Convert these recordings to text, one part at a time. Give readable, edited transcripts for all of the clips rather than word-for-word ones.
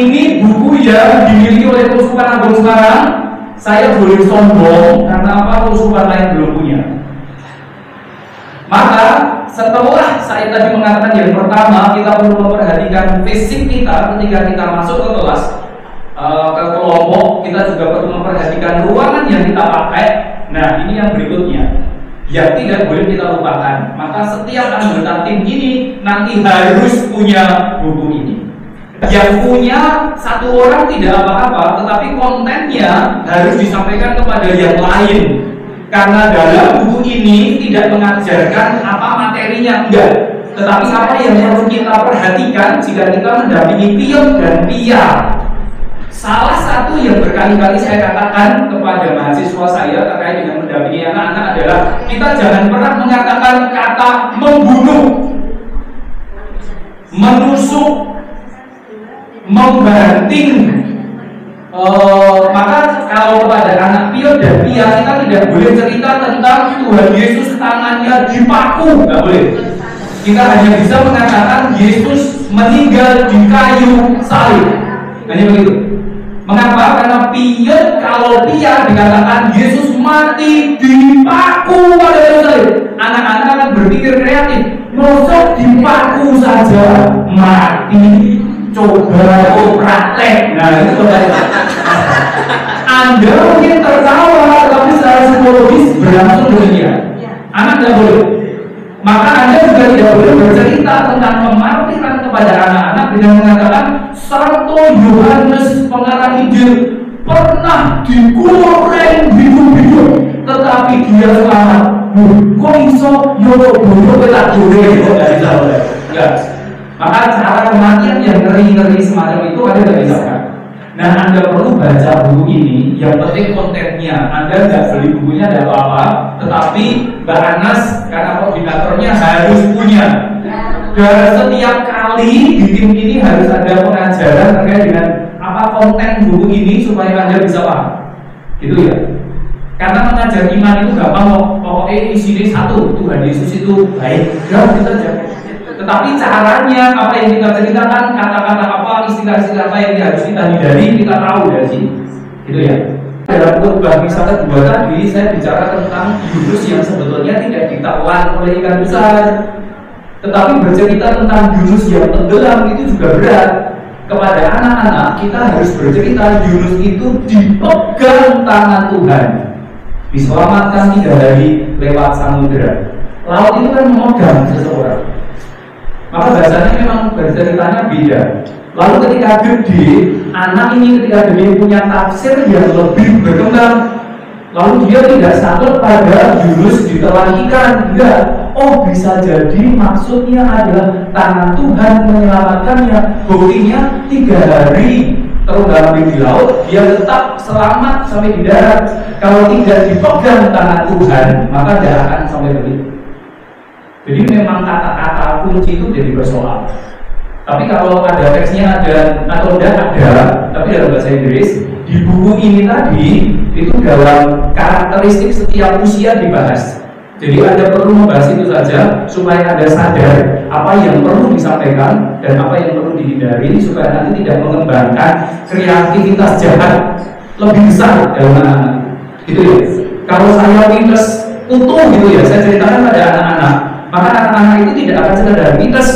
ini buku yang dimiliki oleh Keuskupan Agung sekarang. Saya boleh sombong karena apa? Keuskupan lain belum punya. Maka setelah saya tadi mengatakan yang pertama, kita perlu memperhatikan fisik kita ketika kita masuk ke kelas, ke kelompok. Kita juga perlu memperhatikan ruangan yang kita pakai. Nah, ini yang berikutnya yang tidak boleh kita lupakan. Maka setiap anggota tim ini nanti harus punya buku ini. Yang punya satu orang tidak apa-apa, tetapi kontennya harus disampaikan kepada yang lain. Karena dalam buku ini tidak mengajarkan apa materinya, enggak. Tetapi apa yang perlu kita perhatikan jika kita mendampingi pion dan pia. Salah satu yang berkali-kali saya katakan kepada mahasiswa saya terkait dengan mendampingi anak-anak adalah kita jangan pernah mengatakan kata membunuh, menusuk, membanting. Maka kalau kepada anak pion dan pia kita tidak boleh cerita tentang Tuhan Yesus tangannya dipaku, nggak boleh. Kita hanya bisa mengatakan Yesus meninggal di kayu salib, hanya begitu. Mengapa? Karena pion kalau pia dikatakan Yesus mati dipaku pada kayu salib, anak-anak akan berpikir kreatif. Mosok dipaku saja mati, coba praktek. Nah itu Anda mungkin tertawa, tapi secara psikologis berlangsung demikian. Anak tidak boleh. Maka Anda juga tidak boleh bercerita tentang kemartiran kepada anak-anak dengan mengatakan Santo Yohanes Pengarang Injil pernah digoreng hidup-hidup, tetapi dia selamat. Kok iso bodoh petak goreng? Enggak. Maka cara kematian yang ngeri-ngeri semacam itu ada nggak bisa kan? Nah, Anda perlu baca buku ini. Yang penting kontennya. Anda nggak beli bukunya tidak apa-apa, tetapi Mbak Anas karena koordinatornya harus punya. Dan setiap kali di tim ini harus ada pengajaran terkait dengan apa konten buku ini supaya Anda bisa paham. Gitu ya. Karena mengajar iman itu gampang kok. Pokoknya isinya satu, Tuhan Yesus itu baik. Ya, kita jaga. Tetapi caranya, apa yang kita ceritakan, kata-kata apa, istilah-istilah apa yang harus kita hindari, kita tahu dari sini. Gitu ya. Dalam khotbah misalnya 2 tadi, saya bicara tentang jurus yang sebetulnya tidak ditelan oleh ikan besar. Tetapi bercerita tentang jurus yang tenggelam itu juga berat. Kepada anak-anak, kita harus bercerita jurus itu dipegang tangan Tuhan. Diselamatkan 3 hari lewat samudera. Laut itu kan memegang seseorang. Maka bahasanya memang ceritanya beda. Lalu ketika gede, anak ini ketika gede punya tafsir yang lebih berkembang. Lalu dia tidak sangkut pada jurus ditelan ikan. Enggak. Oh, bisa jadi maksudnya adalah tangan Tuhan menyelamatkannya. Buktinya 3 hari terunggang di laut, dia tetap selamat sampai di darat. Kalau tidak dipegang tangan Tuhan, maka tidak akan sampai begitu. Jadi memang kata-kata kunci itu jadi bersoal. Tapi kalau ada teksnya ada atau tidak ada, tapi dalam bahasa Inggris di buku ini tadi itu dalam karakteristik setiap usia dibahas. Jadi Anda perlu membahas itu saja supaya Anda sadar apa yang perlu disampaikan dan apa yang perlu dihindari supaya nanti tidak mengembangkan kreativitas jahat lebih besar dalam anak-anak. Gitu ya. Kalau saya minus utuh gitu ya, saya ceritakan pada anak-anak. Maka anak-anak itu tidak akan sekedar mites,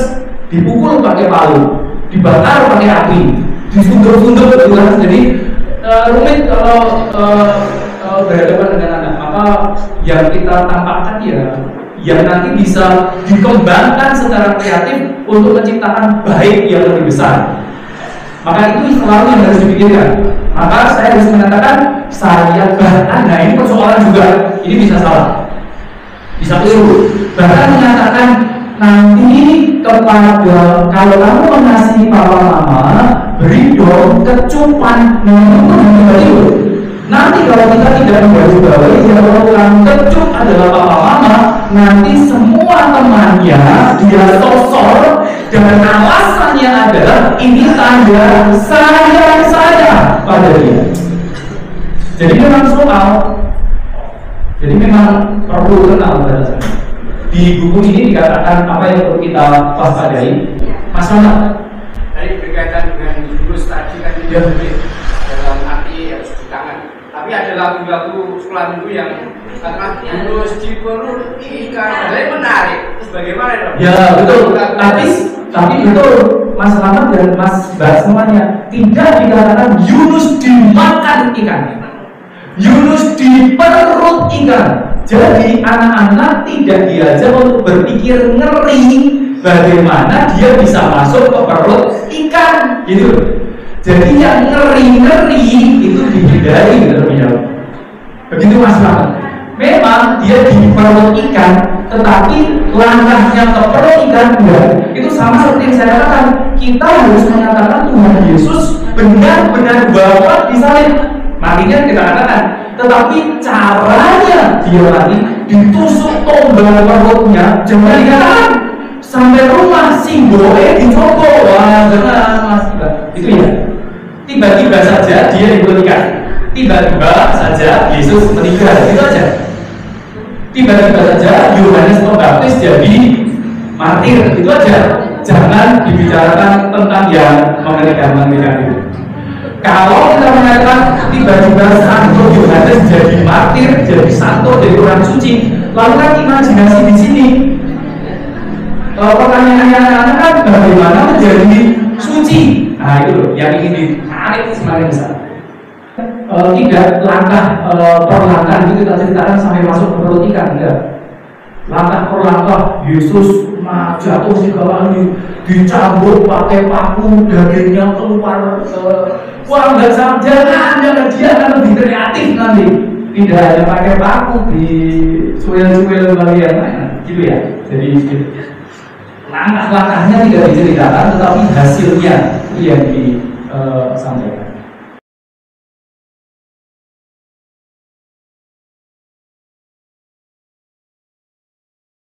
dipukul pakai palu, dibakar pakai api, disundur-sundur gitu kan. Jadi rumit kalau berhadapan dengan anak. Maka yang kita tampakkan ya, yang nanti bisa dikembangkan secara kreatif untuk menciptakan baik yang lebih besar. Maka itu selalu yang harus dipikirkan. Maka saya harus mengatakan saya bahkan, nah ini persoalan juga, ini bisa salah, bisa keliru. Bahkan menyatakan nanti kepada kalau kamu mengasihi papa mama, beri dong kecupan. Nanti kalau kita tidak membawa-bawa, yang melakukan kecup adalah papa mama. Nanti semua temannya dia sosor dan alasannya adalah ini tanda sayang saya pada dia. Jadi memang soal. Jadi memang perlu kenal bahasanya. Di buku ini dikatakan apa yang perlu kita waspadai. Mas Ronald tadi berkaitan dengan jurus tadi dalam arti harus cuci tangan. Tapi ada lagu-lagu sekolah minggu yang katakan Yunus di perut ikan, jadi menarik. Terus bagaimana dong? Ya betul. Tapi betul Mas Selamat dan Mas Bas semuanya tidak dikatakan Yunus dimakan ikan, Yunus di perut ikan. Jadi anak-anak tidak diajak untuk berpikir ngeri bagaimana dia bisa masuk ke perut ikan, gitu. Jadi yang ngeri-ngeri itu dihindari, gitu ya. Begitu Mas Selamat. Memang dia di perut ikan, tetapi langkahnya ke perut ikan enggak. Itu sama seperti yang saya katakan. Kita harus mengatakan Tuhan Yesus benar-benar Bapa disalib. Matinya kita katakan, tetapi caranya dia mati ditusuk tombak perutnya, jangan dikatakan sampai rumah simbolnya dicopot. Wah, jangan Mas. Itu ya. Tiba-tiba saja dia diberikan. Tiba-tiba saja Yesus meninggal, itu aja. Tiba-tiba saja Yohanes Pembaptis jadi martir, itu aja. Jangan dibicarakan tentang yang mengerikan itu. Kalau kita mengatakan tiba-tiba santo Yohanes jadi martir, jadi santo, jadi orang suci, lalu kan imajinasi di sini. Pertanyaannya anak-anak kan bagaimana menjadi suci? Nah itu loh yang ingin ditarik semakin besar. Tidak langkah per langkah itu kita ceritakan sampai masuk ke perut ikan, enggak. Langkah per langkah Yesus jatuh segala dicambuk pakai paku, dagingnya keluar. Wah enggak sama, jangan dia akan lebih kreatif nanti. Tidak hanya pakai paku di suil-suil bagian lain, gitu ya. Jadi gitu. Langkah-langkahnya tidak diceritakan, tetapi hasilnya yang disampaikan.